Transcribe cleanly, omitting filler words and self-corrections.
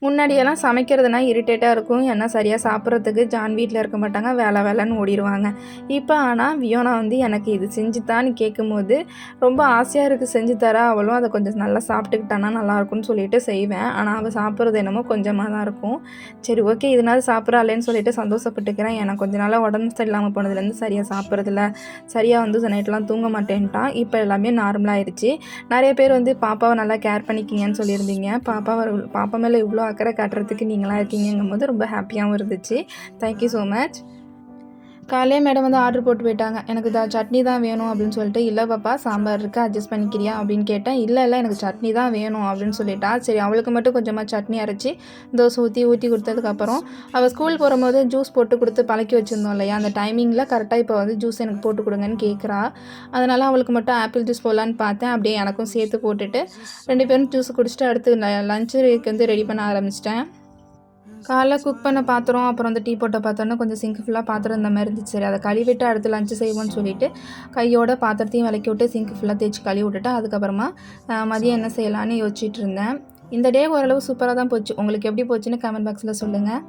முன்னாடியெல்லாம் சமைக்கிறதுனா இரிட்டேட்டாக இருக்கும். ஏன்னா சரியா சாப்பிட்றதுக்கு ஜான் வீட்ல இருக்க மாட்டாங்க. வேலை வேலைன்னு ஓடிருவாங்க. இப்போ ஆனால் வியோனா வந்து எனக்கு இது செஞ்சு தான்னு கேட்கும்போது, ரொம்ப ஆசையாக இருக்குது செஞ்சு தர. அவளும் அதை கொஞ்சம் நல்லா சாப்பிட்டுக்கிட்டானா நல்லாயிருக்கும்னு சொல்லிட்டு செய்வேன். ஆனால் அவள் சாப்பிட்றது என்னமோ கொஞ்சமாக தான் இருக்கும். சரி ஓகே இதனாவது சாப்பிட்றாளேன்னு சொல்லிட்டு சந்தோஷப்பட்டுக்கிறேன். எனக்கு கொஞ்ச நாளாக உடம்பு சரியில்லாமல் போனதுலேருந்து சரியாக சாப்பிட்றதில்ல. சரியாக வந்து நைட்லாம் தூங்க மாட்டேன்ட்டான். இப்போ எல்லாமே நார்மலாகிடுச்சு. நிறைய பேர் வந்து பாப்பாவை நல்லா கேர் பண்ணிக்கிங்கன்னு சொல்லியிருந்தீங்க. பாப்பா மேலே இவ்வளோ அக்கறை காட்டுறதுக்கு நீங்களாம் இருக்கீங்கங்கும்போது ரொம்ப ஹாப்பியாகவும் இருந்துச்சு. Thank you so much. காலையே மேடம் வந்து ஆர்டர் போட்டு போயிட்டாங்க. எனக்கு சட்னி தான் வேணும் அப்படின்னு சொல்லிட்டு, இல்லை பாப்பா சாம்பார் இருக்குது அட்ஜஸ்ட் பண்ணிக்கிறியா அப்படின்னு கேட்டேன். இல்லை எனக்கு சட்னி தான் வேணும் அப்படின்னு சொல்லிட்டா. சரி அவளுக்கு மட்டும் கொஞ்சமாக சட்னி அரைச்சி தோசை ஊற்றி கொடுத்ததுக்கப்புறம் அவள் ஸ்கூல் போகும்போது ஜூஸ் போட்டு கொடுத்து பழக்கி வச்சுருந்தோம் இல்லையா, அந்த டைமிங்கில் கரெக்டாக இப்போ வந்து ஜூஸ் எனக்கு போட்டு கொடுங்கன்னு கேட்குறா. அதனால் அவளுக்கு மட்டும் ஆப்பிள் ஜூஸ் போடலான்னு பார்த்தேன். அப்படியே எனக்கும் சேர்த்து போட்டுட்டு 2 பேரும் ஜூஸ் குடிச்சிட்டு அடுத்து லஞ்சுக்கு வந்து ரெடி பண்ண ஆரம்பிச்சிட்டேன். காலைல குக் பண்ண பாத்திரம், அப்புறம் வந்து டீ போட்ட பாத்திரம்னா கொஞ்சம் சிங்க் ஃபுல்லாக பாத்திரம் இந்த மாதிரி இருந்துச்சு. சரி அதை கழுவிட்டு அடுத்து லஞ்சு செய்வோம்னு சொல்லிட்டு கையோட பாத்திரத்தையும் விளக்கி விட்டு சிங்க் ஃபுல்லாக தேய்ச்சி கழுவி விட்டுட்டு அதுக்கப்புறமா மதியம் என்ன செய்யலான்னு யோசிச்சுட்டு இருந்தேன். இந்த டே ஓரளவு சூப்பராக தான் போச்சு. உங்களுக்கு எப்படி போச்சுன்னு கமெண்ட் பாக்ஸில் சொல்லுங்கள்.